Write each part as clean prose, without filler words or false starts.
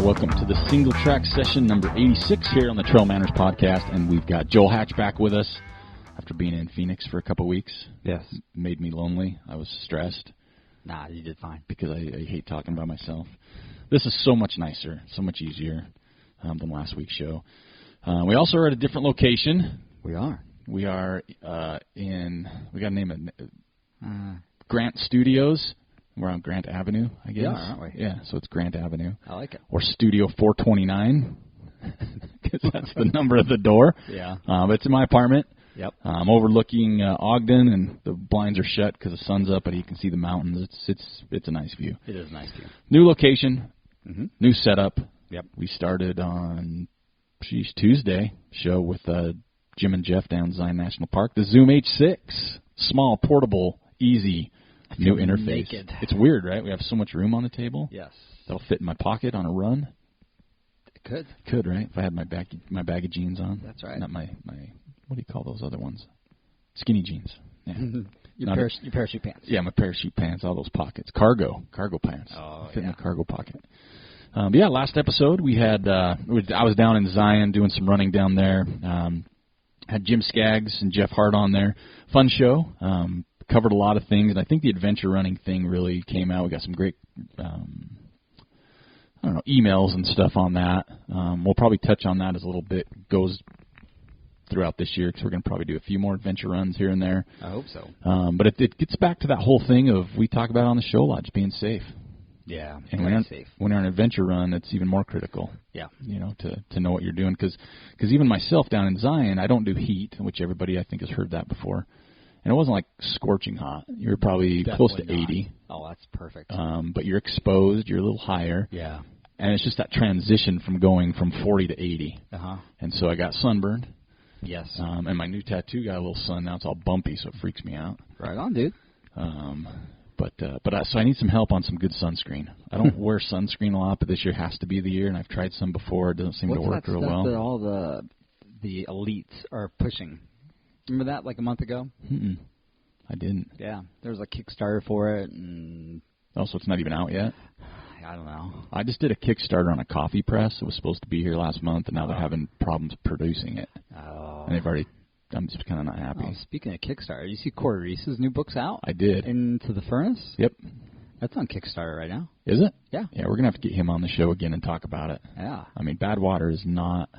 Welcome to the Singletrack Session number 86 here on the TrailManners podcast, and we've got Joel Hatch back with us after being in Phoenix for a couple weeks. Yes. Made me lonely. I was stressed. Nah, you did fine. Because I hate talking about myself. This is so much nicer, so much easier than last week's show. We also are at a different location. We are. We are we got to name it, Grant Studios. We're on Grant Avenue, I guess. Yeah, aren't we? Yeah, so it's Grant Avenue. I like it. Or Studio 429, because that's the number of the door. Yeah. But it's in my apartment. Yep. I'm overlooking Ogden, and the blinds are shut because the sun's up, but you can see the mountains. It's a nice view. It is a nice view. New location, new setup. Yep. We started on Tuesday show with Jim and Jeff down Zion National Park. The Zoom H6, small, portable, easy. New interface. Naked. It's weird, right? We have so much room on the table. Yes. That'll fit in my pocket on a run. It could. Could, right? If I had my bag of jeans on. That's right. Not my what do you call those other ones? Skinny jeans. Yeah. Your parachute pants. Yeah, my parachute pants, all those pockets. Cargo pants. Oh, fit in the cargo pocket. But yeah, last episode we had, I was down in Zion doing some running down there. Had Jim Skaggs and Jeff Hart on there. Fun show. Covered a lot of things, and I think the adventure running thing really came out. We got some great, emails and stuff on that. We'll probably touch on that as a little bit goes throughout this year, because we're going to probably do a few more adventure runs here and there. I hope so. But it gets back to that whole thing of we talk about on the show a lot, just being safe. Yeah, and when you're on an adventure run, it's even more critical. Yeah, to know what you're doing, because even myself down in Zion, I don't do heat, which everybody I think has heard that before. And it wasn't like scorching hot. You were probably close to 80. Oh, that's perfect. But you're exposed. You're a little higher. Yeah. And it's just that transition from going from 40 to 80. Uh-huh. And so I got sunburned. Yes. And my new tattoo got a little sun. Now it's all bumpy, so it freaks me out. Right on, dude. So I need some help on some good sunscreen. I don't wear sunscreen a lot, but this year has to be the year, and I've tried some before. It doesn't seem to work real well. What's that that all the elites are pushing? Remember that like a month ago? Mm-mm. I didn't. Yeah, there was a Kickstarter for it. And so it's not even out yet? I don't know. I just did a Kickstarter on a coffee press. It was supposed to be here last month, and now they're having problems producing it. Oh. And I'm just kind of not happy. Oh, speaking of Kickstarter, you see Corey Reese's new book's out? I did. Into the Furnace? Yep. That's on Kickstarter right now. Is it? Yeah. Yeah, we're going to have to get him on the show again and talk about it. Yeah. I mean, Bad Water is not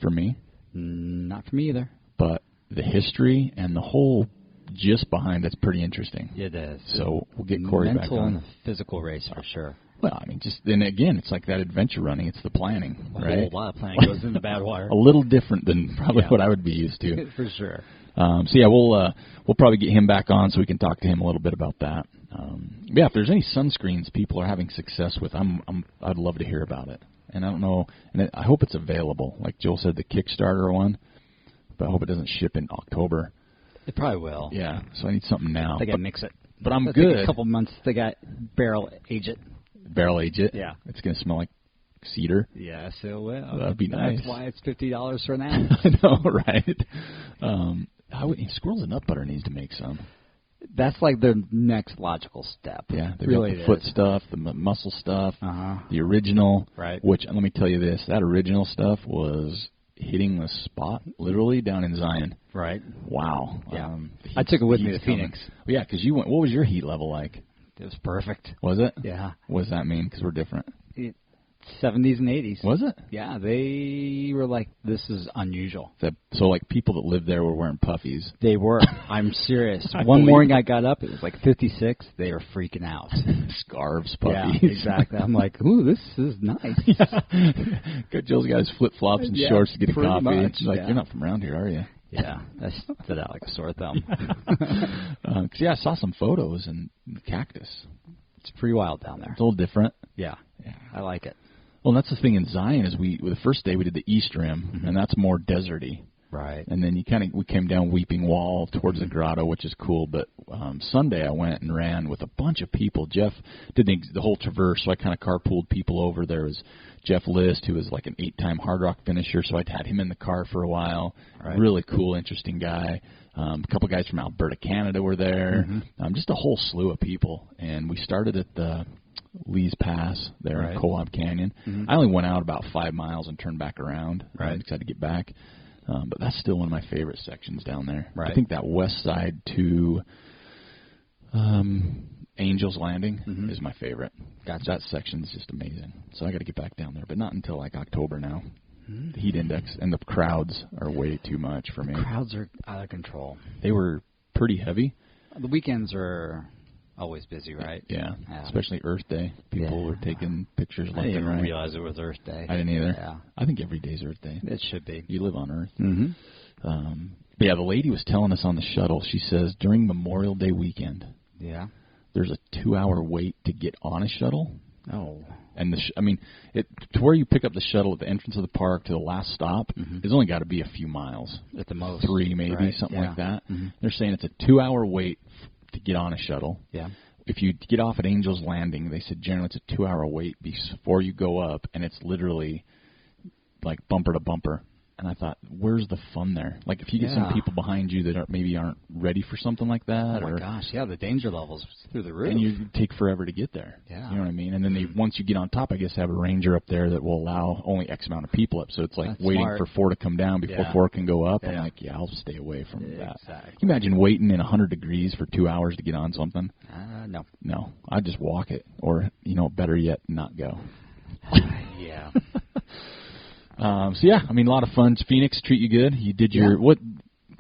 for me. Not for me either. But the history and the whole gist behind it's pretty interesting. It is. So we'll get Corey back on. Mental and physical race for sure. Well, I mean, then again, it's like that adventure running. It's the planning, right? A whole lot of planning goes into Bad Water. A little different than probably what I would be used to. For sure. So yeah, we'll probably get him back on so we can talk to him a little bit about that. Yeah, if there's any sunscreens people are having success with, I'd love to hear about it. And I don't know, and I hope it's available. Like Joel said, the Kickstarter one, but I hope it doesn't ship in October. It probably will. Yeah, so I need something now. They got to mix it. But I'm It'll good. Take a couple months. They got barrel age it. Barrel age it? Yeah. It's going to smell like cedar. Yes, it will. That'd be nice. That's why it's $50 for an ounce. I know, right? Squirrels and Nut Butter needs to make some. That's like the next logical step. Yeah, they really got the foot stuff, the muscle stuff, the original. Right. Which, let me tell you this, that original stuff was hitting the spot literally down in Zion. Right. Wow. Yeah. I took it with me to Phoenix. Well, yeah, because you went. What was your heat level like? It was perfect. Was it? Yeah. What does that mean? Because we're different. 70s and 80s. Was it? Yeah, they were like, this is unusual. So like people that lived there were wearing puffies. They were. I'm serious. One morning I got up, it was like 56. They were freaking out. Scarves, puffies. Yeah, exactly. I'm like, ooh, this is nice. Yeah. Joel's got his flip-flops and shorts to get a coffee. Much, She's like, you're not from around here, are you? Yeah, I stood out like a sore thumb. I saw some photos and the cactus. It's pretty wild down there. It's a little different. Yeah, I like it. Well, that's the thing in Zion is the first day we did the East Rim, and that's more deserty. Right. And then we came down Weeping Wall towards the grotto, which is cool. But Sunday I went and ran with a bunch of people. Jeff did the whole traverse, so I kind of carpooled people over. There was Jeff List, who was like an 8-time Hard Rock finisher, so I'd had him in the car for a while. Right. Really cool, interesting guy. A couple guys from Alberta, Canada were there. Just a whole slew of people. And we started at the Lee's Pass there in Kolob Canyon. I only went out about 5 miles and turned back around. Right. Because I had to get back. But that's still one of my favorite sections down there. Right. I think that west side to Angel's Landing is my favorite. Gotcha. That section is just amazing. So I got to get back down there, but not until like October now. The heat index and the crowds are way too much for me. The crowds are out of control. They were pretty heavy. The weekends are always busy, right? Yeah. Especially Earth Day. People were taking pictures left and right. I didn't even realize it was Earth Day. I didn't either. Yeah. I think every day's Earth Day. It should be. You live on Earth. But yeah, the lady was telling us on the shuttle, she says during Memorial Day weekend, there's a 2-hour wait to get on a shuttle. Oh. And to where you pick up the shuttle at the entrance of the park to the last stop, it's only got to be a few miles. At the most. 3 maybe, something like that. They're saying it's a 2-hour wait to get on a shuttle. Yeah. If you get off at Angel's Landing, they said generally it's a 2-hour wait before you go up, and it's literally like bumper to bumper. And I thought, where's the fun there? Like, if you get some people behind you that maybe aren't ready for something like that. Oh, my gosh, the danger level's through the roof. And you take forever to get there. Yeah. You know what I mean? And then once you get on top, I guess they have a ranger up there that will allow only X amount of people up. So it's like that's waiting for 4 to come down before 4 can go up. I'm like, I'll stay away from that. Can you imagine waiting in 100 degrees for 2 hours to get on something? No. No. I'd just walk it. Or, better yet, not go. Yeah. A lot of fun. Phoenix treat you good? You did your what?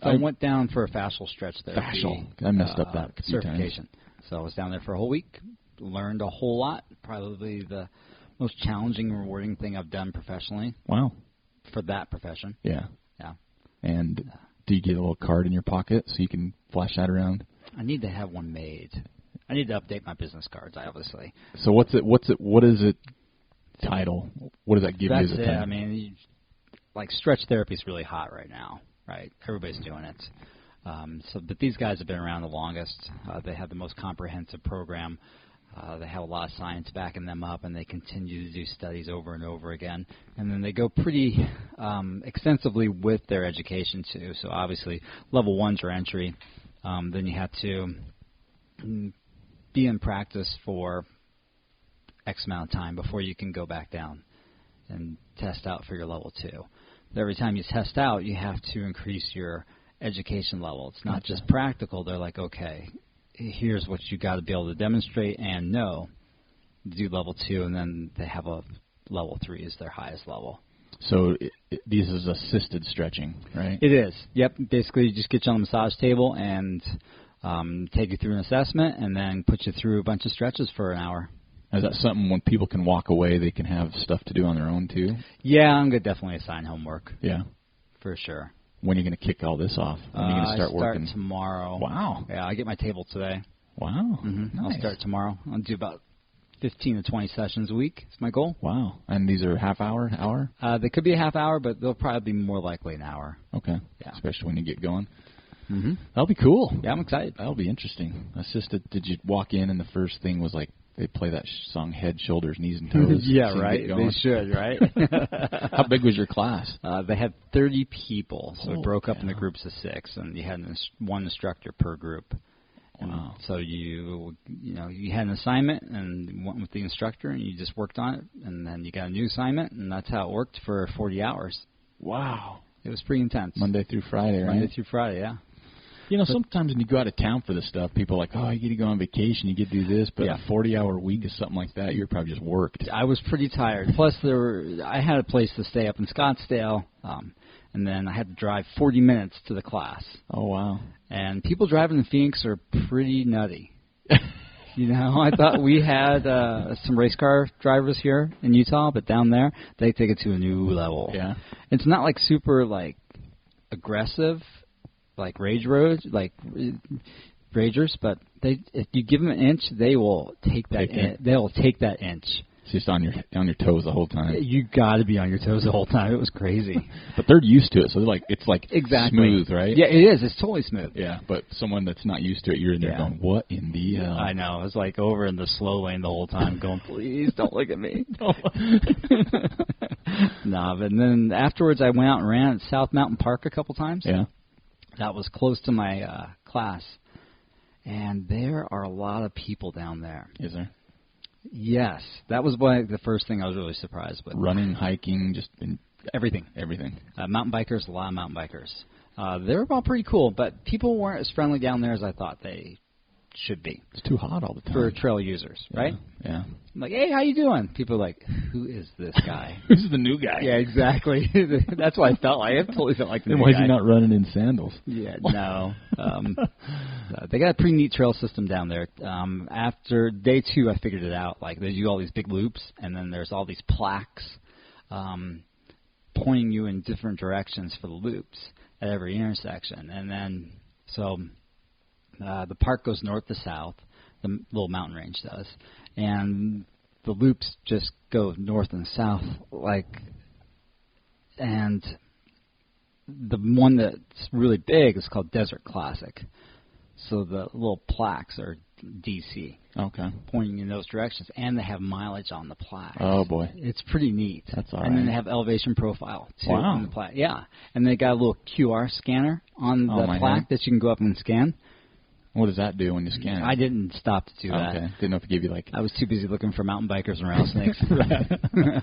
I went down for a fascial stretch there. Fascial. I messed up that certification. So I was down there for a whole week. Learned a whole lot. Probably the most challenging and rewarding thing I've done professionally. Wow. For that profession. Yeah. Yeah. And do you get a little card in your pocket so you can flash that around? I need to have one made. I need to update my business cards, obviously. So what is it? Title. What does that give you as a title? I mean, stretch therapy is really hot right now, right? Everybody's doing it. But these guys have been around the longest. They have the most comprehensive program. They have a lot of science backing them up, and they continue to do studies over and over again. And then they go pretty extensively with their education, too. So obviously, level 1's your entry. Then you have to be in practice for X amount of time before you can go back down and test out for your level 2. But every time you test out, you have to increase your education level. It's not just practical. They're like, okay, here's what you got to be able to demonstrate and know. Do level 2, and then they have a level 3 is their highest level. So this is assisted stretching, right? It is. Yep. Basically, you just get you on the massage table and take you through an assessment, and then put you through a bunch of stretches for an hour. Is that something when people can walk away, they can have stuff to do on their own, too? Yeah, I'm going to definitely assign homework. Yeah. For sure. When are you going to kick all this off? When are you going to start working? I start tomorrow. Wow. Yeah, I get my table today. Wow. Nice. I'll start tomorrow. I'll do about 15 to 20 sessions a week. It's my goal. Wow. And these are half hour, hour? They could be a half hour, but they'll probably be more likely an hour. Okay. Yeah. Especially when you get going. That'll be cool. Yeah, I'm excited. That'll be interesting. Assisted, did you walk in and the first thing was like, they play that song Head, Shoulders, Knees, and Toes? Yeah, right. They should, right? How big was your class? They had 30 people, so it broke up into groups of 6, and you had one instructor per group. Wow. So you had an assignment and went with the instructor, and you just worked on it, and then you got a new assignment, and that's how it worked for 40 hours. Wow. It was pretty intense. Monday through Friday, right? Monday through Friday, yeah. Sometimes when you go out of town for this stuff, people are like, oh, you get to go on vacation, you get to do this, but a 40-hour week is something like that, you're probably just worked. I was pretty tired. Plus, I had a place to stay up in Scottsdale, and then I had to drive 40 minutes to the class. Oh, wow. And people driving in Phoenix are pretty nutty. I thought we had some race car drivers here in Utah, but down there, they take it to a new level. Yeah. It's not super aggressive, like ragers, but if you give them an inch, they will take that. They will take that inch. It's just on your toes the whole time. You got to be on your toes the whole time. It was crazy. But they're used to it, so it's exactly smooth, right? Yeah, it is. It's totally smooth. Yeah, but someone that's not used to it, you're in there going, "What in the hell?" I know. It's like over in the slow lane the whole time, going, "Please don't look at me." But then afterwards, I went out and ran at South Mountain Park a couple times. Yeah. That was close to my class, and there are a lot of people down there. Is there? Yes, that was the first thing I was really surprised with. Running, hiking, just everything. Mountain bikers, a lot of mountain bikers. They were all pretty cool, but people weren't as friendly down there as I thought they should be. It's too hot all the time. For trail users, right? Yeah. I'm like, hey, how you doing? People are like, who is this guy? Who's the new guy? Yeah, exactly. That's what I felt like. I totally felt like the new guy. Why is he not running in sandals? Yeah, no. They got a pretty neat trail system down there. After day 2, I figured it out. Like, they do all these big loops, and then there's all these plaques pointing you in different directions for the loops at every intersection. And then, so the park goes north to south, the little mountain range does, and the loops just go north and south, and the one that's really big is called Desert Classic. So the little plaques are DC. Okay. Pointing in those directions, and they have mileage on the plaque. Oh, boy. It's pretty neat. That's all and then right. they have elevation profile, too, Wow. on the plaque. Yeah. And they got a little QR scanner on the plaque that you can go up and scan. What does that do when you scan it? I didn't stop to do that. Okay. Didn't know if it gave you, I was too busy looking for mountain bikers and rattlesnakes.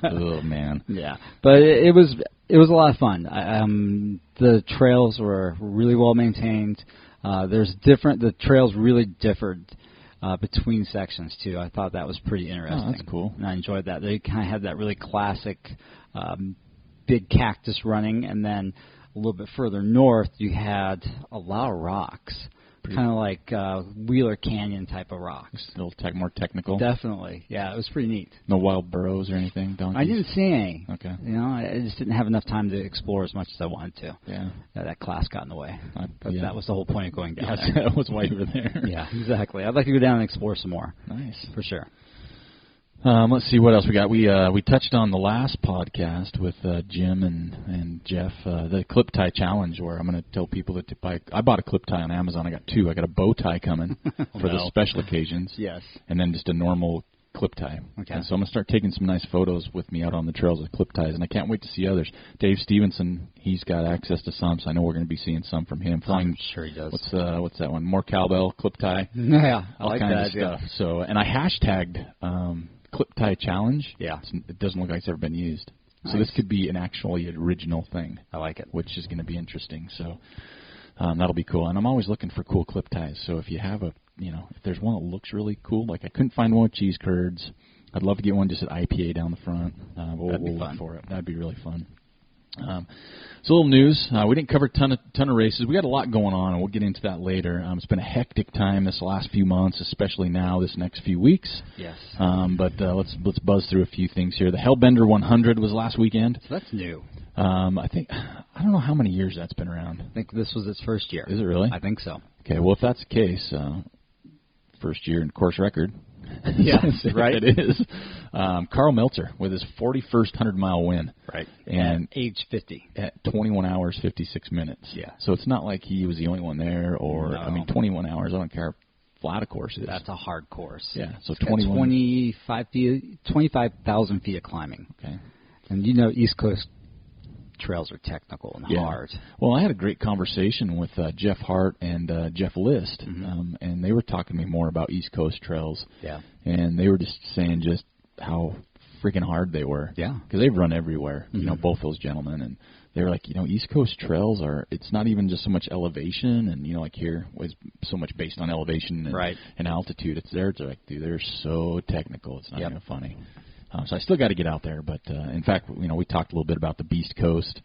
Oh, man. Yeah. But it was a lot of fun. The trails were really well maintained. The trails really differed between sections, too. I thought that was pretty interesting. Oh, that's cool. And I enjoyed that. They kind of had that really classic big cactus running, and then a little bit further north, you had a lot of rocks, kind of like Wheeler Canyon type of rocks. A little more technical. Definitely. Yeah, it was pretty neat. No wild burros or anything? Donkeys? I didn't see any. Okay. I just didn't have enough time to explore as much as I wanted to. Yeah. That class got in the way. But yeah. that was the whole point of going down there. That was why you were there. Yeah, exactly. I'd like to go down and explore some more. Nice. For sure. Let's see what else we got. We touched on the last podcast with Jim and Jeff, the clip tie challenge, where I'm going to tell people that I bought a clip tie on Amazon. I got 2. I got a bow tie coming for the special occasions. Yes. And then just a normal clip tie. Okay. And so I'm going to start taking some nice photos with me out on the trails with clip ties, and I can't wait to see others. Dave Stevenson, he's got access to some, so I know we're going to be seeing some from him. I'm sure he does. What's that one? More cowbell clip tie. Yeah, I all like kinds that of stuff. So, and I hashtagged clip tie challenge. Yeah. It doesn't look like it's ever been used. Nice. So this could be an actually original thing. I like it. Which is going to be interesting. So that'll be cool. And I'm always looking for cool clip ties. So if you have if there's one that looks really cool, like I couldn't find one with cheese curds. I'd love to get one just at IPA down the front. We'll look for it. That'd be really fun. So a little news. We didn't cover a ton of races. We got a lot going on, and we'll get into that later. It's been a hectic time this last few months, especially now this next few weeks. Yes. But let's buzz through a few things here. The Hellbender 100 was last weekend. So that's new. I don't know how many years that's been around. I think this was its first year. Is it really? I think so. Okay, well, if that's the case, first year in course record. Yes, right. It is. Carl Meltzer with his 41st 100-mile win. Right. And at age 50. At 21 hours, 56 minutes. Yeah. So it's not like he was the only one there, or, No. 21 hours, I don't care how flat a course is. That's a hard course. Yeah, so it's 25,000 feet of climbing. Okay. And East Coast trails are technical and hard. Well, I had a great conversation with Jeff Hart and Jeff List, and they were talking to me more about East Coast trails. Yeah. And they were just saying just how freaking hard they were. Yeah. Because they've run everywhere, both those gentlemen. And they were like, East Coast trails it's not even just so much elevation, and, like here was so much based on elevation and altitude. It's like, dude, they're so technical. It's not even funny. So I still got to get out there, but in fact, we talked a little bit about the Beast Coast,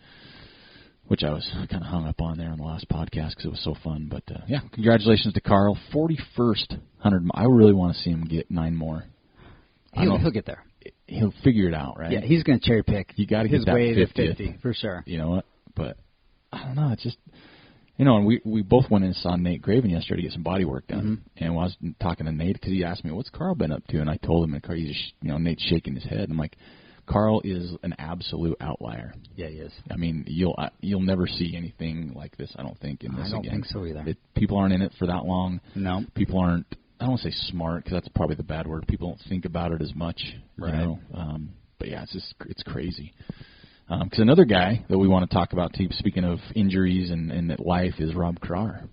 which I was kind of hung up on there on the last podcast because it was so fun. But congratulations to Carl, 41st 100. I really want to see him get 9 more. He'll get there. He'll figure it out, right? Yeah, he's going to cherry pick. You got to his get that way 50th. to 50 for sure. You know what? But I don't know. It's just. And we both went in and saw Nate Graven yesterday to get some body work done. And I was talking to Nate because he asked me, what's Carl been up to? And I told him, and Nate's shaking his head. I'm like, Carl is an absolute outlier. Yeah, he is. I mean, you'll never see anything like this, I don't think, in this again. I don't think so either. People aren't in it for that long. No. People aren't, I don't want to say smart, because that's probably the bad word. People don't think about it as much. Right. But yeah, it's crazy. Because another guy that we want to talk about, too, speaking of injuries and life, is Rob Krar.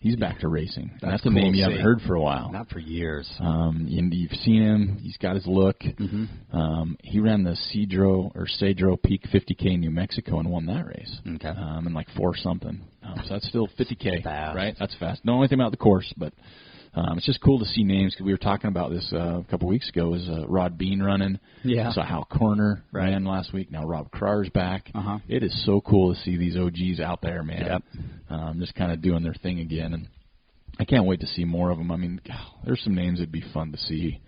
He's back to racing. That's a cool name to you see. haven't heard for a while. Not for years. You've seen him. He's got his look. He ran the Cedro Peak 50K in New Mexico and won that race. Okay. In like 4-something. So that's still 50K, fast. right? That's fast. Don't know anything about the course, but it's just cool to see names, because we were talking about this a couple weeks ago. Was Rod Bean running? Yeah. So Hal Corner ran last week. Now Rob Krar's back. It is so cool to see these OGs out there, man. Yep. Just kind of doing their thing again, and I can't wait to see more of them. I mean, there's some names that'd be fun to see,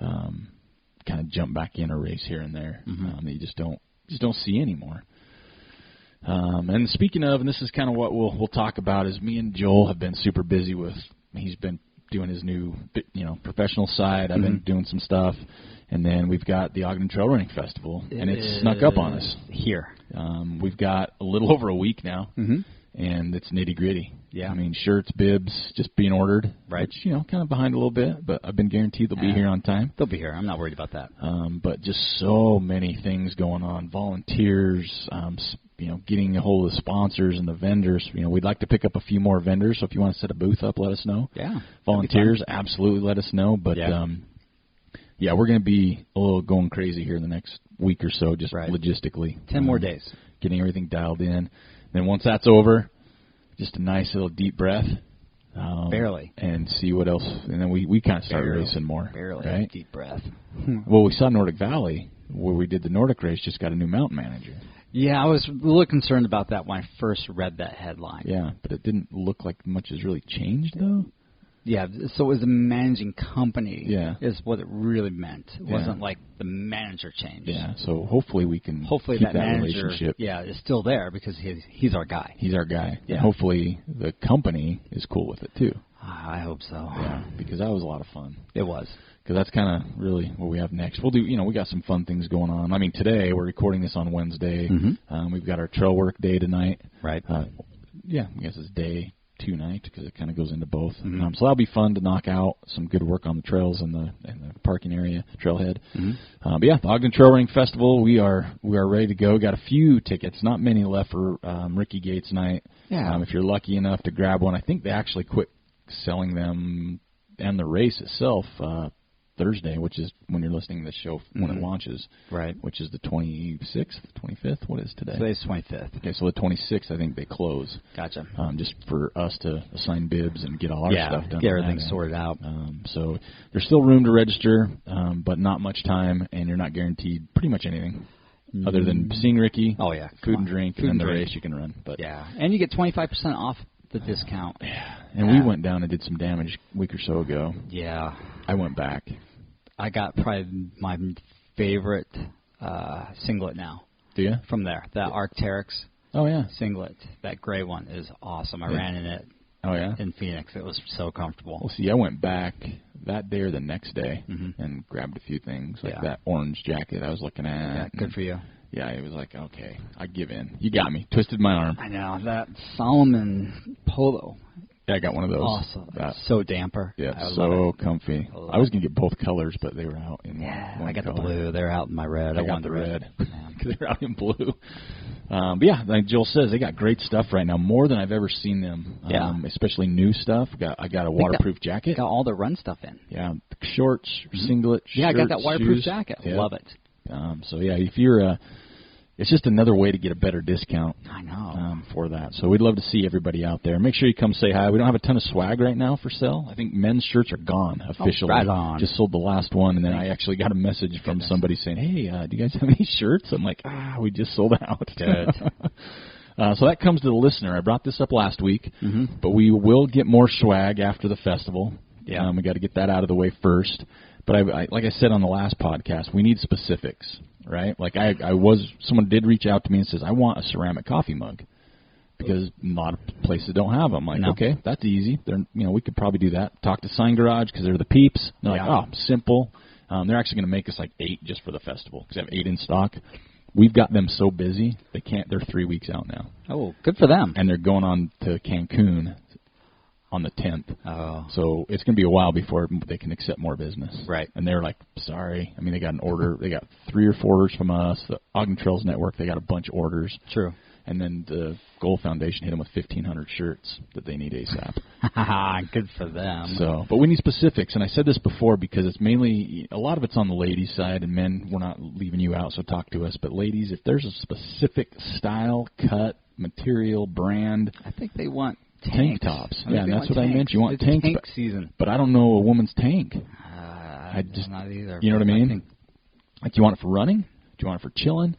kind of jump back in a race here and there that you just don't see anymore. And speaking of, and this is kind of what we'll talk about, is me and Joel have been super busy with. He's been doing his new, professional side. I've been doing some stuff, and then we've got the Ogden Trail Running Festival, and it's snuck up on us here. We've got a little over a week now, and it's nitty gritty. Yeah, I mean, shirts, bibs, just being ordered. Right. Which, kind of behind a little bit, but I've been guaranteed they'll be here on time. They'll be here. I'm not worried about that. But just so many things going on. Volunteers, getting a hold of the sponsors and the vendors. We'd like to pick up a few more vendors, so if you want to set a booth up, let us know. Yeah. Volunteers, absolutely let us know. But, we're going to be a little going crazy here in the next week or so, just logistically. 10 more days. Getting everything dialed in. Then once that's over, just a nice little deep breath. Barely. And see what else. And then we kind of start racing more. Barely. Right? Deep breath. Well, we saw Nordic Valley, where we did the Nordic race, just got a new mountain manager. Yeah, I was a little concerned about that when I first read that headline. Yeah, but it didn't look like much has really changed, though. Yeah, so it was a managing company is what it really meant. It wasn't like the manager changed. Yeah, so hopefully we can keep that manager, relationship is still there, because he's our guy. He's our guy. Yeah. And hopefully the company is cool with it, too. I hope so. Yeah, because that was a lot of fun. It was. Because that's kind of really what we have next. We'll do, we got some fun things going on. I mean, today, we're recording this on Wednesday. We've got our trail work day tonight. Right. I guess it's day 2 night, because it kind of goes into both. So that'll be fun to knock out some good work on the trails and the parking area, trailhead. But the Ogden Trail Running Festival, we are ready to go. Got a few tickets, not many left for Ricky Gates night. Yeah. If you're lucky enough to grab one, I think they actually quit selling them and the race itself Thursday, which is when you're listening to the show when it launches. Right. Which is the 26th, 25th? What is today? Today's 25th. Okay, so the 26th, I think they close. Gotcha. Just for us to assign bibs and get all our stuff done. Get everything sorted out. So there's still room to register, but not much time, and you're not guaranteed pretty much anything other than seeing Ricky. Oh, yeah. Food and drink, and then the race you can run. But and you get 25% off the discount. And we went down and did some damage a week or so ago. Yeah. I went back. I got probably my favorite singlet now. Do you? From there. That Arc'teryx singlet. That gray one is awesome. I ran in it in Phoenix. It was so comfortable. Well, see, I went back that day or the next day and grabbed a few things, like that orange jacket I was looking at. Yeah, good for you. Yeah, it was like, okay, I give in. You got me. Twisted my arm. I know. That Solomon polo. Yeah, I got one of those. Awesome. So damper. Yeah, so comfy. I was going to get both colors, but they were out in one I got color. The blue. They're out in my red. I got the red. Because they're out in blue. But like Joel says, they got great stuff right now, more than I've ever seen them. Especially new stuff. I got a waterproof jacket. Got all the run stuff in. Yeah, shorts, singlet, shirts, I got that waterproof shoes. jacket. Yeah. Love it. If you're it's just another way to get a better discount. I know. For that. So we'd love to see everybody out there. Make sure you come say hi. We don't have a ton of swag right now for sale. I think men's shirts are gone officially. Right on. Just sold the last one, and then I actually got a message from somebody saying, hey, do you guys have any shirts? I'm like, we just sold out. Good. So that comes to the listener. I brought this up last week, but we will get more swag after the festival. Yeah. We got to get that out of the way first. But I like I said on the last podcast, we need specifics, right? Like someone did reach out to me and says, I want a ceramic coffee mug, because a lot of places don't have them. I'm like, okay, that's easy. We could probably do that. Talk to Sign Garage, because they're the peeps. They're like, simple. They're actually going to make us like 8 just for the festival, because they have 8 in stock. We've got them so busy, they can't. They're 3 weeks out now. Oh, good for them. And they're going on to Cancun on the 10th. Oh. So it's going to be a while before they can accept more business. Right. And they're like, sorry. I mean, they got an order. They got 3 or 4 orders from us. The Ogden Trails Network, they got a bunch of orders. True. And then the Goal Foundation hit them with 1,500 shirts that they need ASAP. Good for them. So, but we need specifics, and I said this before because it's mainly, a lot of it's on the ladies' side, and men, we're not leaving you out, so talk to us. But ladies, if there's a specific style, cut, material, brand. I think they want tank tops. Yeah, and that's what tanks. I meant. You want it's tanks. Tank season. But I don't know a woman's tank. I just not either. You know what I mean? think like, do you want it for running? Do you want it for chilling?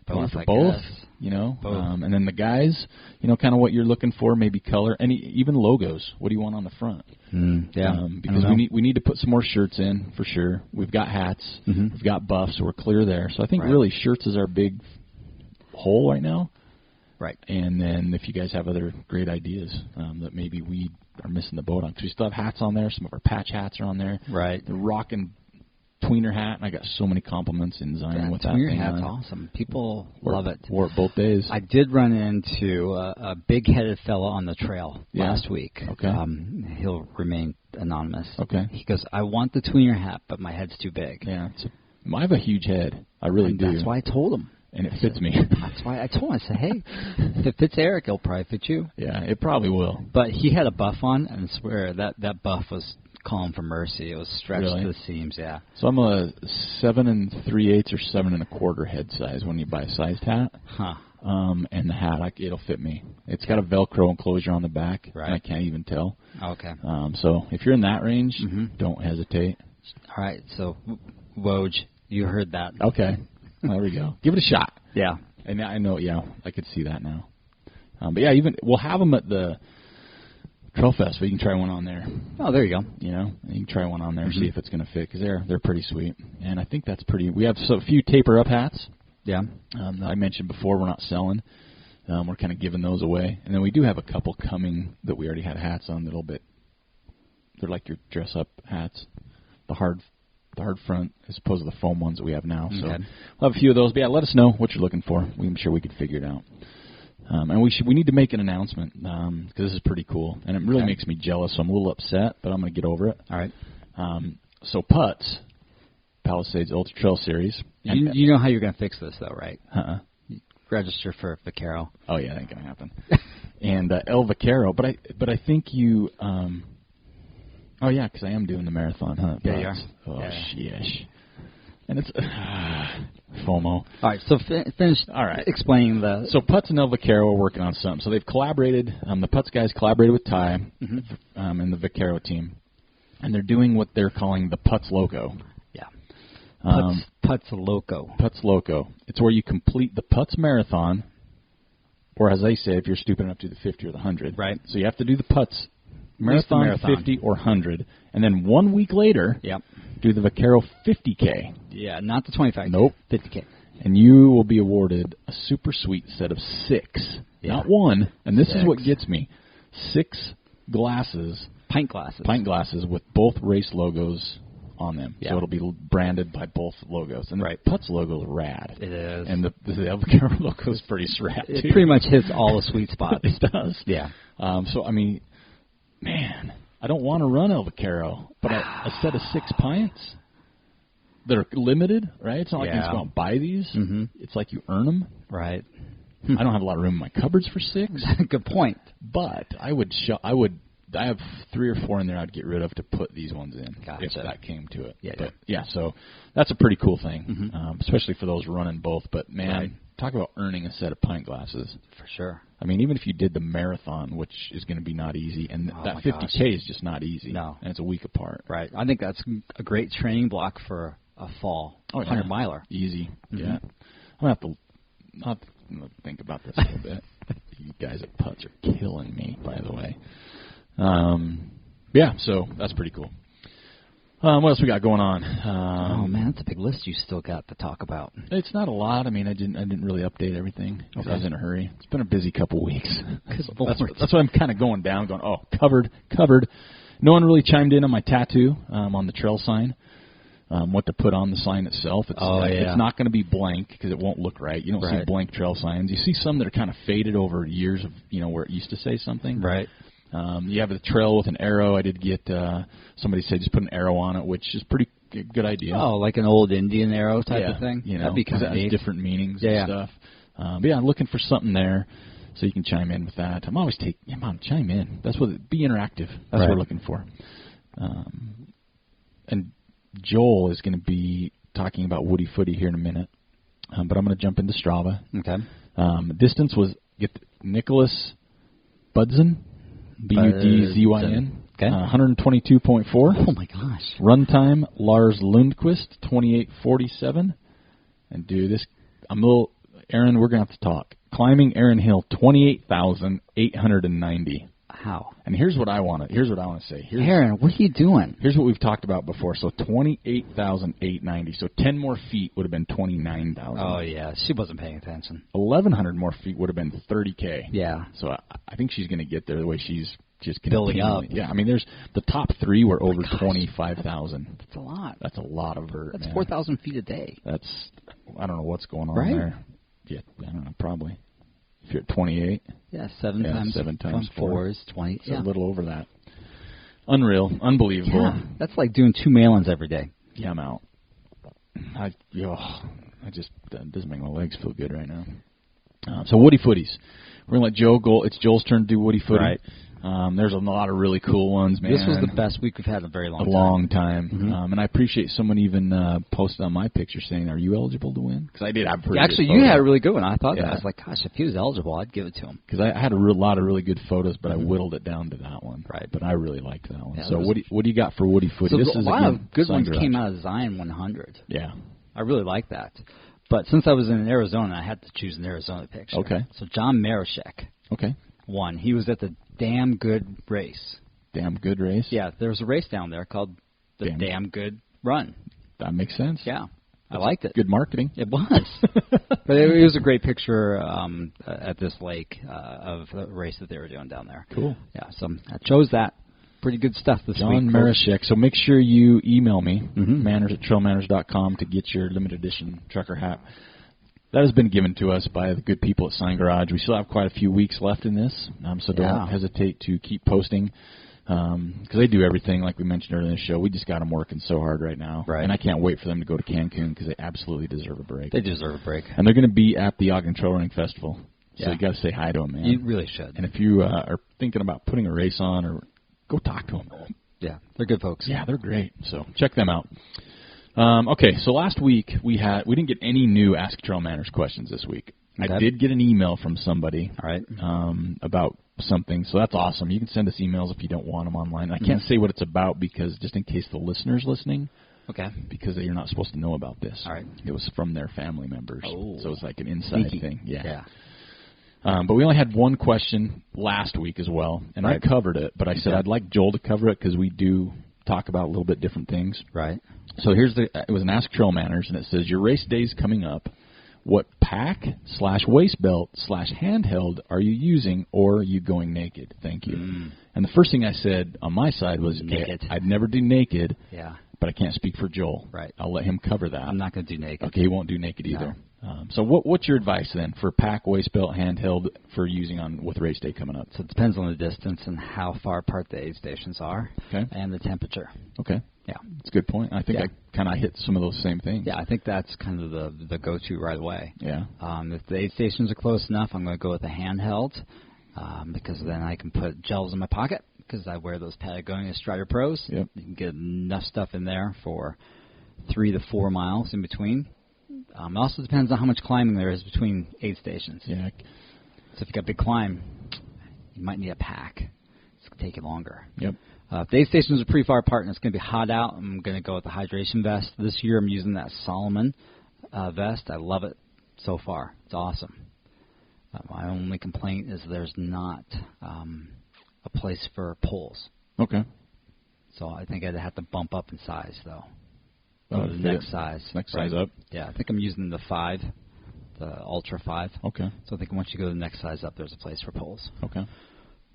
Do you want it for both? You know, both. And then the guys, you know, kind of what you're looking for, maybe color, and even logos. What do you want on the front? Because we need to put some more shirts in for sure. We've got hats, we've got buffs, so we're clear there. So I think really shirts is our big hole right now. Right. And then if you guys have other great ideas that maybe we are missing the boat on, because we still have hats on there. Some of our patch hats are on there. Right. The rockin' tweener hat, and I got so many compliments in Zion with that tweener thing hat's on. awesome. People love it. Wore it both days. I did run into a big-headed fellow on the trail last week. Okay. He'll remain anonymous. Okay. He goes, I want the tweener hat, but my head's too big. Yeah. I have a huge head. I really do. That's why I told him. And it fits me. That's why I told him. I said, hey, if it fits Aric, it'll probably fit you. Yeah, it probably will. But he had a buff on, and I swear that buff was calling for mercy. It was stretched to the seams, yeah. So I'm a 7 3/8 or 7 1/4 head size when you buy a sized hat. Huh. And the hat, it'll fit me. It's got a Velcro enclosure on the back, and I can't even tell. Okay. So if you're in that range, don't hesitate. All right, so Woj, you heard that. Okay. There we go. Give it a shot. Yeah. And I know, I could see that now. But yeah, we'll have them at the Trail Fest, so you can try one on there. Oh, there you go. You know, you can try one on there, see if it's going to fit, because they're pretty sweet. And I think that's pretty. We have a few taper up hats. Yeah. I mentioned before we're not selling. We're kind of giving those away, and then we do have a couple coming that we already had hats on. They're like your dress up hats, the hard front as opposed to the foam ones that we have now. So we'll have a few of those. But yeah, let us know what you're looking for. I'm sure we could figure it out. And we need to make an announcement because this is pretty cool, and it really makes me jealous. So I'm a little upset, but I'm going to get over it. All right. So Putts, Palisades Ultra Trail Series. You know how you're going to fix this, though, right? register for Vaquero. Oh yeah, that ain't gonna happen. And El Vaquero, but I think you. Oh yeah, because I am doing the marathon, huh? Yeah, you are. Oh sheesh. And it's FOMO. All right, so finish. All right, explaining the. So Putts and El Vaquero are working on something. So they've collaborated. The Putts guys collaborated with Ty and the Vaquero team, and they're doing what they're calling the Putts Loco. Yeah. Putts Loco. Putts Loco. It's where you complete the Putts Marathon, or as they say, if you're stupid enough to do the 50 or the 100. Right. So you have to do the Putts Marathon, 50 or 100, and then 1 week later, do the Vaquero 50K. Yeah, not the 25K. Nope. 50K. And you will be awarded a super sweet set of 6, not 1, and this is what gets me, 6 glasses. Pint glasses. Pint glasses with both race logos on them. Yeah. So it'll be branded by both logos. And the Putts logo is rad. It is. And the El Vaquero logo is pretty rad, too. It pretty much hits all the sweet spots. It does. Yeah. So, I mean, man, I don't want to run El Vaquero, but a set of 6 pints that are limited, right? It's not like you just go out and buy these. Mm-hmm. It's like you earn them. Right. I don't have a lot of room in my cupboards for 6. Good point. But I have 3 or 4 in there I'd get rid of to put these ones in if that came to it. Yeah, so that's a pretty cool thing, especially for those running both. But, man, talk about earning a set of pint glasses. For sure. I mean, even if you did the marathon, which is going to be not easy, and that 50K is just not easy. No. And it's a week apart. Right. I think that's a great training block for a fall 100-miler. Easy. Yeah. I'm going to have to think about this a little bit. You guys at Putts are killing me, by the way. Yeah, so that's pretty cool. What else we got going on? Oh man, that's a big list you still got to talk about. It's not a lot. I mean, I didn't really update everything because I was in a hurry. It's been a busy couple weeks. That's why I'm kind of going down, going, covered. No one really chimed in on my tattoo on the trail sign. What to put on the sign itself. It's not going to be blank because it won't look right. You don't see blank trail signs. You see some that are kind of faded over years of where it used to say something. Right. You have a trail with an arrow. I did get somebody said just put an arrow on it, which is pretty good idea. Oh, like an old Indian arrow type of thing? That'd be kind of neat. Different meanings and stuff. But yeah, I'm looking for something there, so you can chime in with that. I'm always chime in. That's what be interactive. That's what we're looking for. And Joel is going to be talking about WDYFTY here in a minute, but I'm going to jump into Strava. Okay. Distance was Nicholas Budzin, Budzyn. Okay. 122.4. Oh my gosh. Runtime Lars Lundqvist 28:47. And dude, Aaron, we're gonna have to talk. Climbing Aaron Hill 28,890. How? And here's what I want to say. Aaron, what are you doing? Here's what we've talked about before. So 28,890. So 10 more feet would have been 29,000. Oh yeah, she wasn't paying attention. 1,100 more feet would have been 30K. Yeah. So I think she's going to get there the way she's just building up. Yeah, I mean, there's the top 3 were over 25,000. That's a lot. That's a lot of vert. That's 4,000 feet a day. I don't know what's going on there. Yeah, I don't know, probably. If you're at 28. Yeah, 7 times 4 is 20. It's a little over that. Unreal. Unbelievable. Yeah, that's like doing 2 mail-ins every day. Yeah, I'm out. That doesn't make my legs feel good right now. So WDYFTYs. We're going to let Joe go. It's Joel's turn to do WDYFTY. Right. There's a lot of really cool ones, man. This was the best week we've had in a very long time. Mm-hmm. And I appreciate someone even posted on my picture saying, "Are you eligible to win?" Because I did. Actually, you had a really good one. I thought that. I was like, gosh, if he was eligible, I'd give it to him. Because I had a lot of really good photos, but I whittled it down to that one. Right. But I really liked that one. Yeah, so what do you got for WDYFTY? So this a lot of good ones came out of Zion 100. Yeah. I really like that. But since I was in Arizona, I had to choose an Arizona picture. Okay. So John Maroushek. Okay. Won. He was at the Damn Good Race. Damn Good Race? Yeah, there was a race down there called the Damn Good Run. That makes sense. Yeah, I liked it. Good marketing. It was. But it was a great picture at this lake of the race that they were doing down there. Cool. Yeah, so I chose that. Pretty good stuff this week. John Maroushek. So make sure you email me, manners@trailmanners.com, to get your limited edition trucker hat. That has been given to us by the good people at Sign Garage. We still have quite a few weeks left in this, so don't hesitate to keep posting, because they do everything like we mentioned earlier in the show. We just got them working so hard right now, and I can't wait for them to go to Cancun because they absolutely deserve a break. They deserve a break. And they're going to be at the Ogden Trail Running Festival, so you got to say hi to them, man. You really should. And if you are thinking about putting a race on, or go talk to them. Yeah, they're good folks. Yeah, they're great, so check them out. Okay, so last week we didn't get any new Ask Trail Manners questions this week. Okay. I did get an email from somebody about something, so that's awesome. You can send us emails if you don't want them online. I can't say what it's about because just in case the listener's listening, because you're not supposed to know about this. All right. It was from their family members, so it's like an inside thing. Yeah. But we only had one question last week as well, and I covered it, but I said I'd like Joel to cover it because we do talk about a little bit different things. Right. So it was an Ask Trail Manners, and it says, your race day's coming up. What pack/waist belt/ handheld are you using, or are you going naked? Thank you. And the first thing I said on my side was, naked. I'd never do naked, but I can't speak for Joel. Right. I'll let him cover that. I'm not going to do naked. Okay, he won't do naked either. So what's your advice then for pack, waist belt, handheld for using with race day coming up? So it depends on the distance and how far apart the aid stations are and the temperature. Okay. Yeah. That's a good point. I think I kind of hit some of those same things. Yeah, I think that's kind of the go-to right away. Yeah. If the aid stations are close enough, I'm going to go with the handheld because then I can put gels in my pocket because I wear those Patagonia Strider Pros. Yep. You can get enough stuff in there for 3 to 4 miles in between. It also depends on how much climbing there is between aid stations. Yeah. So if you've got a big climb, you might need a pack. It's going to take you longer. Yep. If the aid stations are pretty far apart and it's going to be hot out, I'm going to go with the hydration vest. This year I'm using that Solomon vest. I love it so far. It's awesome. My only complaint is there's not a place for poles. Okay. So I think I'd have to bump up in size, though. The next size. Next size up? Yeah, I think I'm using the 5, the Ultra 5. Okay. So I think once you go to the next size up, there's a place for poles. Okay.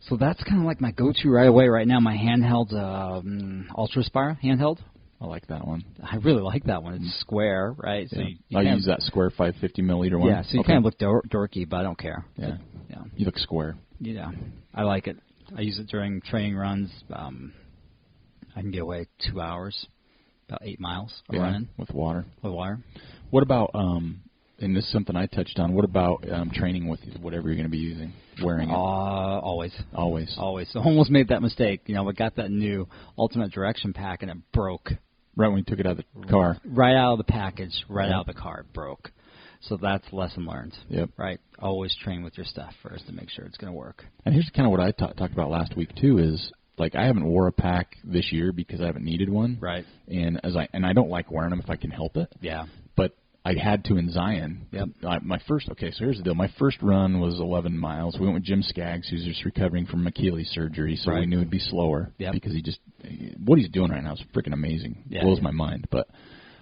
So that's kind of like my go-to right away. Right now, my handheld Ultra Spire handheld. I like that one. I really like that one. It's square, right? So I use that square 550 milliliter one. Yeah, so you kind of look dorky, but I don't care. Yeah. You look square. Yeah, I like it. I use it during training runs. I can get away 2 hours, about 8 miles of running. With water. With water. What about and this is something I touched on, what about training with whatever you're going to be using, wearing it? Always. Always. So almost made that mistake. You know, we got that new Ultimate Direction pack, and it broke. Right when you took it out of the car. Right out of the package, right out of the car, it broke. So that's lesson learned. Yep. Right? Always train with your stuff first to make sure it's going to work. And here's kind of what I talked about last week, too, is, like, I haven't wore a pack this year because I haven't needed one. Right. And I don't like wearing them if I can help it. Yeah. But I had to in Zion. Yep. So here's the deal. My first run was 11 miles. We went with Jim Skaggs, who's just recovering from Achilles surgery, so we knew it'd be slower because what he's doing right now is freaking amazing. Yeah, blows my mind. But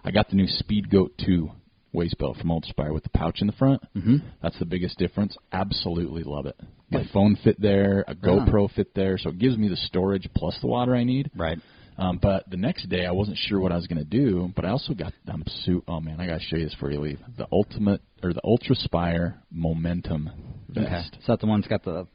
I got the new Speed Goat 2 waist belt from Outisde with the pouch in the front. Mm-hmm. That's the biggest difference. Absolutely love it. My phone fit there, a GoPro fit there, so it gives me the storage plus the water I need. Right. But the next day, I wasn't sure what I was going to do, but I also got oh man, I got to show you this before you leave. The Ultraspire Momentum vest. Okay. Is that the one that's got the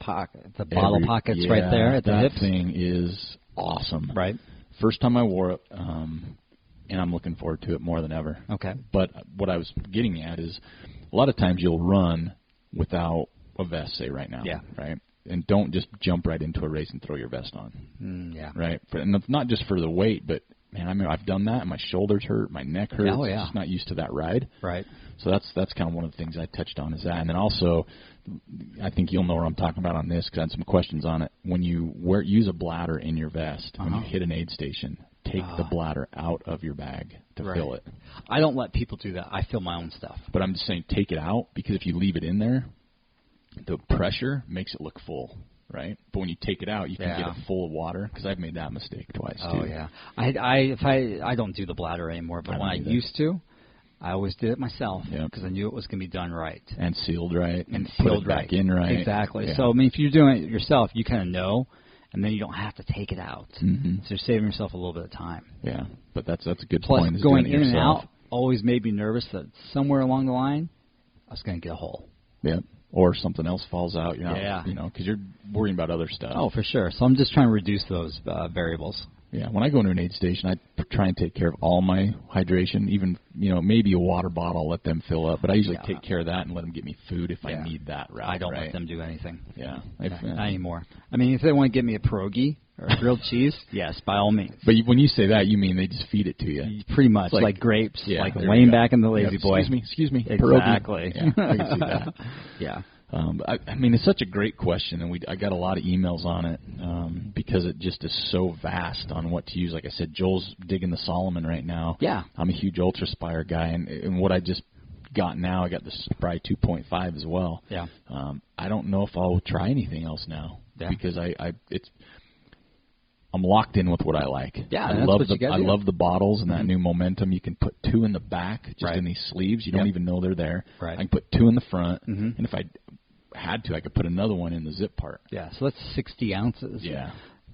bottle pockets right there at the hips? That thing is awesome. Right. First time I wore it, and I'm looking forward to it more than ever. Okay. But what I was getting at is a lot of times you'll run without a vest, say right now. Yeah. Right? And don't just jump right into a race and throw your vest on. Yeah. Right? And it's not just for the weight, but, man, I mean, I've done that, and my shoulders hurt, my neck hurts. Oh, yeah. I'm just not used to that ride. Right. So that's kind of one of the things I touched on is that. And then also, I think you'll know what I'm talking about on this because I had some questions on it. When you use a bladder in your vest, when you hit an aid station, take the bladder out of your bag to fill it. I don't let people do that. I fill my own stuff. But I'm just saying take it out because if you leave it in there, the pressure makes it look full, right? But when you take it out, you can get it full of water because I've made that mistake twice, too. Oh, yeah. I don't do the bladder anymore, but when I used to, I always did it myself because I knew it was going to be done right. And sealed right. And put sealed it back in right. Exactly. Yeah. So, I mean, if you're doing it yourself, you kind of know, and then you don't have to take it out. Mm-hmm. So you're saving yourself a little bit of time. Yeah, but that's a good Plus, point. Going in and out always made me nervous that somewhere along the line, I was going to get a hole. Yeah. Or something else falls out. You're not, because you're worrying about other stuff. Oh, for sure. So I'm just trying to reduce those variables. Yeah, when I go into an aid station, I try and take care of all my hydration, even, maybe a water bottle, I'll let them fill up. But I usually take care of that and let them get me food if I need that route. I don't let them do anything. Yeah. Not anymore. I mean, if they want to give me a pierogi or a grilled cheese, yes, by all means. But when you say that, you mean they just feed it to you. Pretty much, like grapes, like laying back in the lazy boy. Excuse me. Exactly. Yeah, I can see that. Yeah. I mean, it's such a great question, and I got a lot of emails on it because it just is so vast on what to use. Like I said, Joel's digging the Solomon right now. Yeah. I'm a huge Ultraspire guy, and what I just got now, I got the Spry 2.5 as well. Yeah. I don't know if I'll try anything else now because I'm locked in with what I like. Yeah, I love the bottles and that new Momentum. You can put 2 in the back, just in these sleeves. You don't even know they're there. Right. I can put 2 in the front, and if I had to, I could put another one in the zip part. Yeah, so that's 60 ounces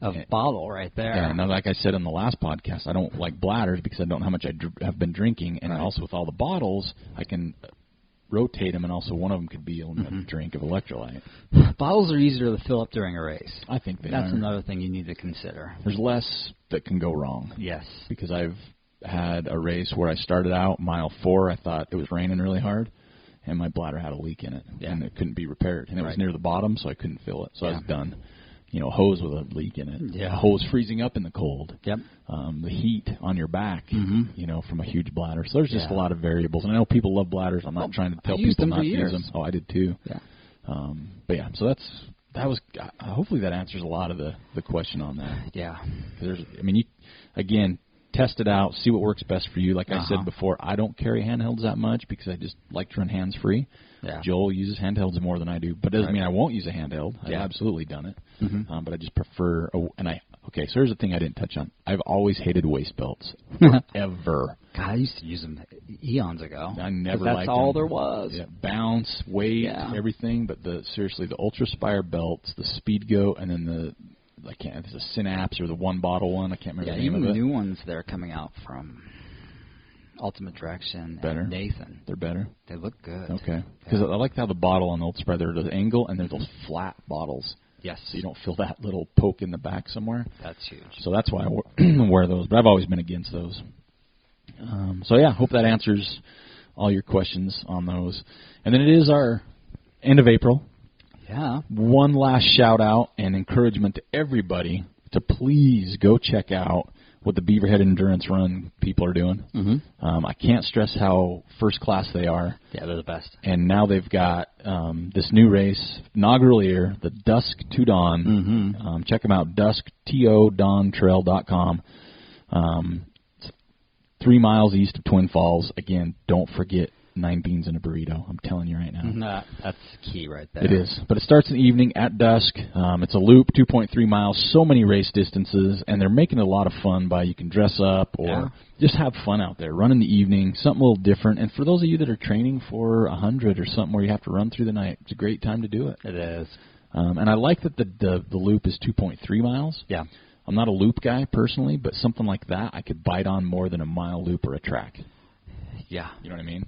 of bottle right there. Yeah, now like I said in the last podcast, I don't like bladders because I don't know how much I have been drinking, and also with all the bottles, I can rotate them, and also one of them could be a drink of electrolyte. Bottles are easier to fill up during a race. I think that's another thing you need to consider. There's less that can go wrong. Yes. Because I've had a race where I started out mile 4, I thought it was raining really hard, and my bladder had a leak in it, and it couldn't be repaired. And it was near the bottom, so I couldn't fill it. So I was done. Hose with a leak in it. Yeah. Hose freezing up in the cold. Yep. The heat on your back, from a huge bladder. So there's just a lot of variables. And I know people love bladders. I'm not trying to tell people not to use them. Oh, I did too. Yeah. But yeah, so that was hopefully that answers a lot of the question on that. Yeah. Again, test it out, see what works best for you. Like I said before, I don't carry handhelds that much because I just like to run hands-free. Yeah. Joel uses handhelds more than I do, but it doesn't mean I won't use a handheld. I've absolutely done it, but I just prefer. So here's the thing I didn't touch on. I've always hated waist belts, ever. God, I used to use them eons ago. I never liked them. That's all there was. Yeah, bounce, weight, everything. But seriously, the Ultraspire belts, the Speed Goat, and then it's a Synapse or the one bottle one. I can't remember the name of it. Even new ones that are coming out from Ultimate Direction and Nathan. They're better? They look good. Okay. Because I like how the bottle on the Ultraspire, there's the angle, and there's those flat bottles. Yes. So you don't feel that little poke in the back somewhere. That's huge. So that's why I wear those. But I've always been against those. Hope that answers all your questions on those. And then it is our end of April. Yeah. One last shout-out and encouragement to everybody to please go check out what the Beaverhead Endurance Run people are doing. Mm-hmm. I can't stress how first class they are. Yeah, they're the best. And now they've got this new race, inaugural year, the Dusk to Dawn. Mm-hmm. Check them out, dusktodawntrail.com. It's 3 miles east of Twin Falls. Again, don't forget 9 beans and a burrito. I'm telling you right now. That's key right there. It is. But it starts in the evening at dusk. It's a loop, 2.3 miles, so many race distances, and they're making it a lot of fun by you can dress up or just have fun out there. Run in the evening, something a little different. And for those of you that are training for 100 or something where you have to run through the night, it's a great time to do it. It is. And I like that the loop is 2.3 miles. Yeah. I'm not a loop guy personally, but something like that I could bite on more than a mile loop or a track. Yeah. You know what I mean?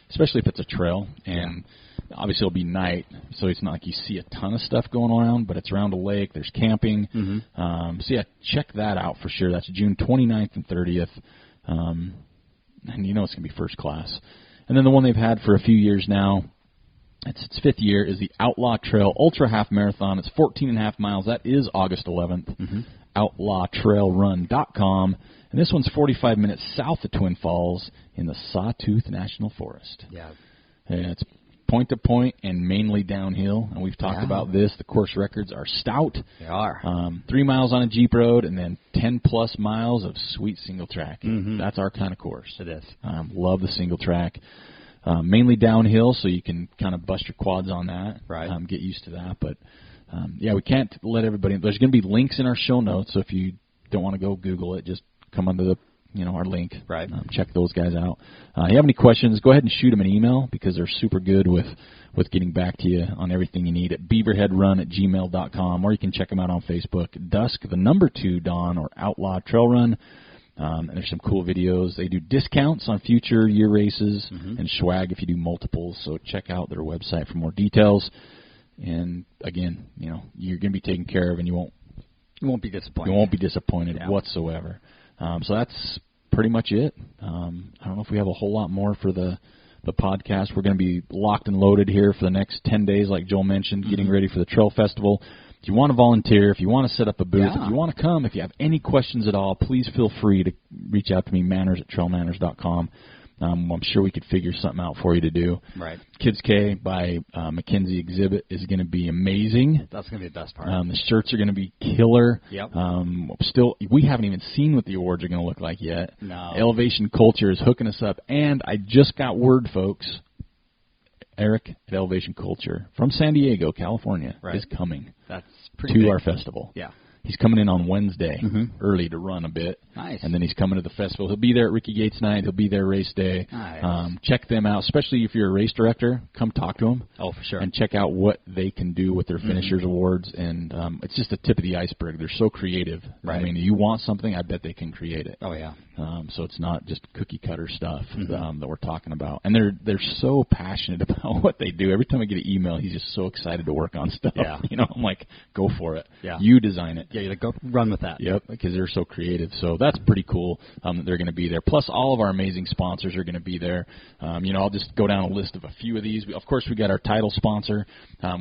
Especially if it's a trail, and obviously it'll be night, so it's not like you see a ton of stuff going around, but it's around a lake, there's camping. Mm-hmm. So, yeah, check that out for sure. That's June 29th and 30th, and you know it's going to be first class. And then the one they've had for a few years now, it's its 5th year, is the Outlaw Trail Ultra Half Marathon. It's 14.5 miles. That is August 11th. Mm-hmm. OutlawTrailRun.com. And this one's 45 minutes south of Twin Falls in the Sawtooth National Forest. Yeah. And it's point-to-point and mainly downhill. And we've talked about this. The course records are stout. They are. 3 miles on a Jeep road and then 10-plus miles of sweet single track. Mm-hmm. That's our kind of course. It is. Love the single track. Mainly downhill, so you can kind of bust your quads on that. Right. Get used to that. But, we can't let everybody – there's going to be links in our show notes, so if you don't want to go Google it, just come under the our link. Right. Check those guys out. If you have any questions, go ahead and shoot them an email because they're super good with getting back to you on everything you need at beaverheadrun@gmail.com, or you can check them out on Facebook, Dusk, the number 2 Dawn, or Outlaw Trail Run. And there's some cool videos. They do discounts on future year races and swag if you do multiples. So check out their website for more details. And again, you're going to be taken care of, and you won't be disappointed whatsoever. So that's pretty much it. I don't know if we have a whole lot more for the podcast. We're going to be locked and loaded here for the next 10 days, like Joel mentioned, getting ready for the Trail Festival. If you want to volunteer, if you want to set up a booth, if you want to come, if you have any questions at all, please feel free to reach out to me, manners@trailmanners.com. I'm sure we could figure something out for you to do. Right. Kids K by Mackenzie exhibit is going to be amazing. That's going to be the best part. The shirts are going to be killer. Yep. Still, we haven't even seen what the awards are going to look like yet. No. Elevation Culture is hooking us up, and I just got word, folks. Aric at Elevation Culture from San Diego, California, is coming to our festival. Yeah. He's coming in on Wednesday early to run a bit. Nice. And then he's coming to the festival. He'll be there at Ricky Gates night. He'll be there race day. Nice. Check them out, especially if you're a race director. Come talk to them. Oh, for sure. And check out what they can do with their finishers awards. And it's just the tip of the iceberg. They're so creative. Right. I mean, you want something, I bet they can create it. Oh, yeah. So it's not just cookie cutter stuff that we're talking about. And they're so passionate about what they do. Every time I get an email, he's just so excited to work on stuff. Yeah. I'm like, go for it. Yeah. You design it. Yeah, you go run with that. Yep, because they're so creative. So that's pretty cool that they're going to be there. Plus, all of our amazing sponsors are going to be there. I'll just go down a list of a few of these. Of course, we got our title sponsor,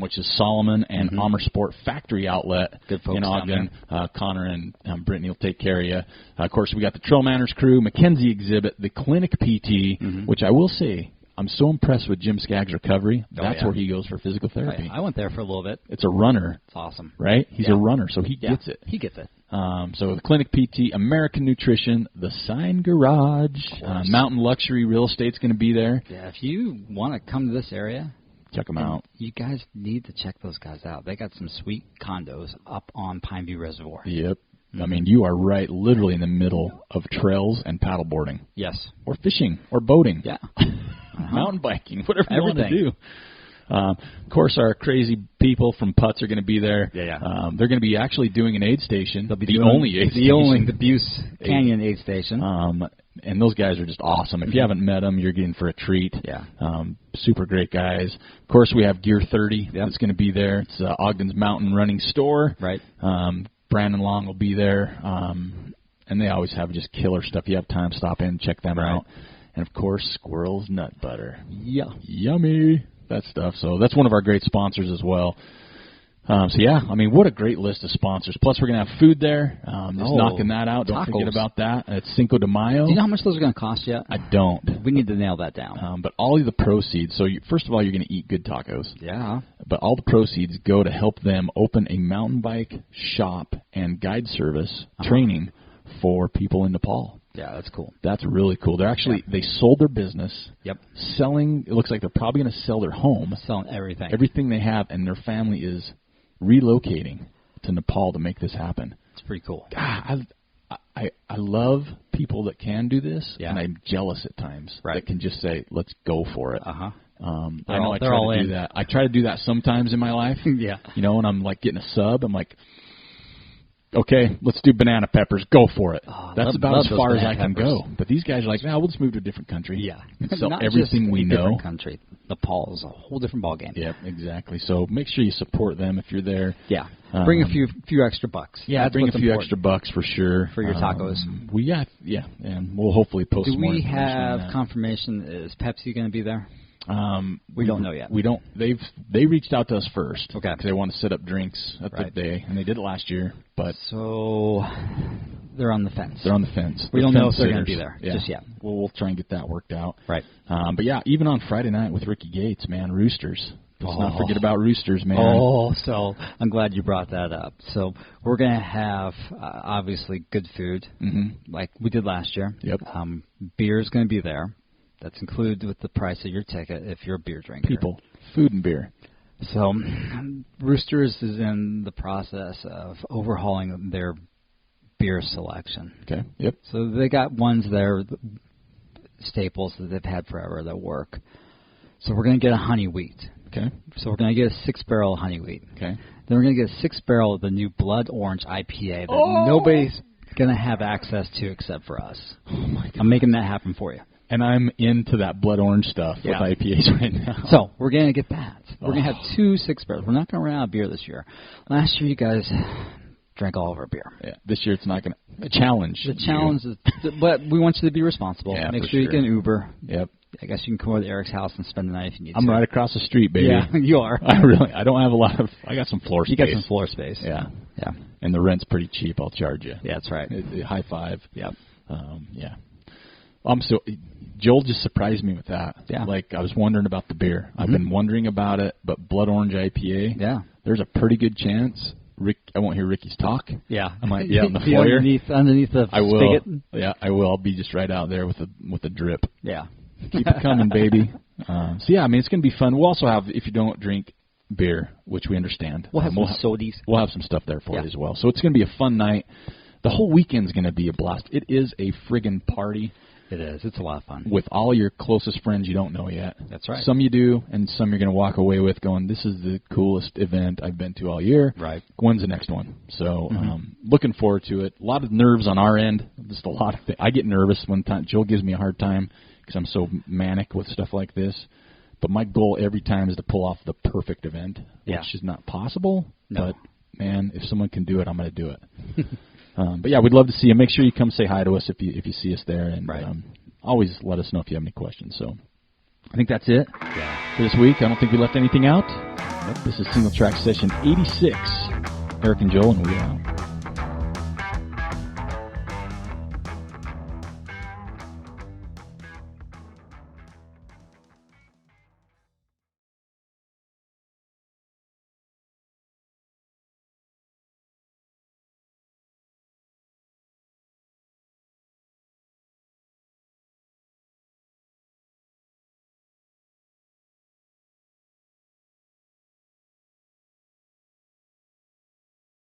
which is Solomon and Amer Sport Factory Outlet in Ogden. Connor and Brittany will take care of you. Of course, we got the TrailManners crew, Mackenzie exhibit, the Clinic PT, which I will say, I'm so impressed with Jim Skaggs' recovery. That's where he goes for physical therapy. I went there for a little bit. It's a runner. It's awesome. Right? He's a runner, so he gets it. He gets it. So the Clinic PT, American Nutrition, the Sign Garage, Mountain Luxury Real Estate's going to be there. Yeah, if you want to come to this area, check them out. You guys need to check those guys out. They got some sweet condos up on Pineview Reservoir. Yep. I mean, you are right literally in the middle of trails and paddleboarding. Yes. Or fishing or boating. Yeah. Mountain biking, whatever you want to Everything. do. Of course, our crazy people from Putz are going to be there. Yeah. They're going to be actually doing an aid station. They'll be the only Buce Canyon aid station. And those guys are just awesome. If you haven't met them, you're getting for a treat. Yeah. Super great guys. Of course, we have Gear 30 that's going to be there. It's Ogden's mountain running store. Right. Brandon Long will be there. And they always have just killer stuff. You have time, stop in, check them out. And, of course, Squirrel's Nut Butter. Yeah. Yummy. That stuff. So that's one of our great sponsors as well. Yeah, I mean, what a great list of sponsors. Plus, we're going to have food there. Just knocking that out. Don't forget about that. It's Cinco de Mayo. Do you know how much those are going to cost yet? I don't. We need to nail that down. But all of the proceeds, so first of all, you're going to eat good tacos. Yeah. But all the proceeds go to help them open a mountain bike shop and guide service training for people in Nepal. Yeah, that's cool. That's really cool. They're actually, they sold their business. Yep. Selling, it looks like they're probably going to sell their home. Selling everything. Everything they have, and their family is relocating to Nepal to make this happen. It's pretty cool. God, I love people that can do this, yeah. and I'm jealous at times that can just say, let's go for it. Uh-huh. I know I try to do that. I try to do that sometimes in my life. Yeah. You know, when I'm like getting a sub, I'm like, okay, let's do banana peppers. Go for it. That's about as far as I can go. But these guys are like, we'll just move to a different country. Yeah. And sell everything we know. Different country. Nepal is a whole different ballgame. Yep, exactly. So make sure you support them if you're there. Yeah. Bring a few extra bucks. Yeah, bring a few extra bucks for sure. For your tacos. And we'll hopefully post more information. Do we have confirmation? Is Pepsi going to be there? We don't know yet. We don't. They reached out to us first. Okay. Because they want to set up drinks at the day, and they did it last year. But so they're on the fence. They're on the fence. We don't know if they're going to be there just yet. We'll try and get that worked out. Right. But yeah, even on Friday night with Ricky Gates, man, Roosters. Let's not forget about Roosters, man. So I'm glad you brought that up. So we're going to have, obviously, good food, like we did last year. Yep. Beer is going to be there. That's included with the price of your ticket if you're a beer drinker. People, food and beer. So Roosters is in the process of overhauling their beer selection. Okay, yep. So they got ones there, staples that they've had forever that work. So we're going to get a honey wheat. Okay. So we're going to get a 6-barrel honey wheat. Okay. Then we're going to get a 6-barrel of the new Blood Orange IPA that nobody's going to have access to except for us. Oh, my God. I'm making that happen for you. And I'm into that blood orange stuff with IPAs right now. So we're going to get that. We're going to have 2 6-barrels. We're not going to run out of beer this year. Last year, you guys drank all of our beer. Yeah. This year, it's not going to. A challenge. The challenge is, but we want you to be responsible. Yeah, Make sure you can Uber. Yep. I guess you can come over to Aric's house and spend the night if you need to. I'm right across the street, baby. Yeah, you are. I don't have a lot of. I got some floor space. You got some floor space. Yeah. Yeah. And the rent's pretty cheap. I'll charge you. Yeah, that's right. High five. Yep. Yeah. Joel just surprised me with that. Yeah. Like, I was wondering about the beer. I've been wondering about it, but Blood Orange IPA, there's a pretty good chance. I won't hear Ricky's talk. Yeah. I might be out in the foyer. Underneath the spigot. Yeah, I will. I'll be just right out there with a drip. Yeah. Keep it coming, baby. It's going to be fun. We'll also have, if you don't drink beer, which we understand. We'll have some sodies. We'll have some stuff there for you as well. So it's going to be a fun night. The whole weekend's going to be a blast. It is a friggin' party. It is. It's a lot of fun. With all your closest friends you don't know yet. That's right. Some you do, and some you're going to walk away with going, this is the coolest event I've been to all year. Right. When's the next one? So looking forward to it. A lot of nerves on our end. Just a lot of things. I get nervous when Joel gives me a hard time because I'm so manic with stuff like this. But my goal every time is to pull off the perfect event, which is not possible. No. But, man, if someone can do it, I'm going to do it. But yeah, we'd love to see you. Make sure you come say hi to us if you see us there, and always let us know if you have any questions. So I think that's it for this week. I don't think we left anything out. Nope. This is Singletrack Session 86. Aric and Joel, and we are out.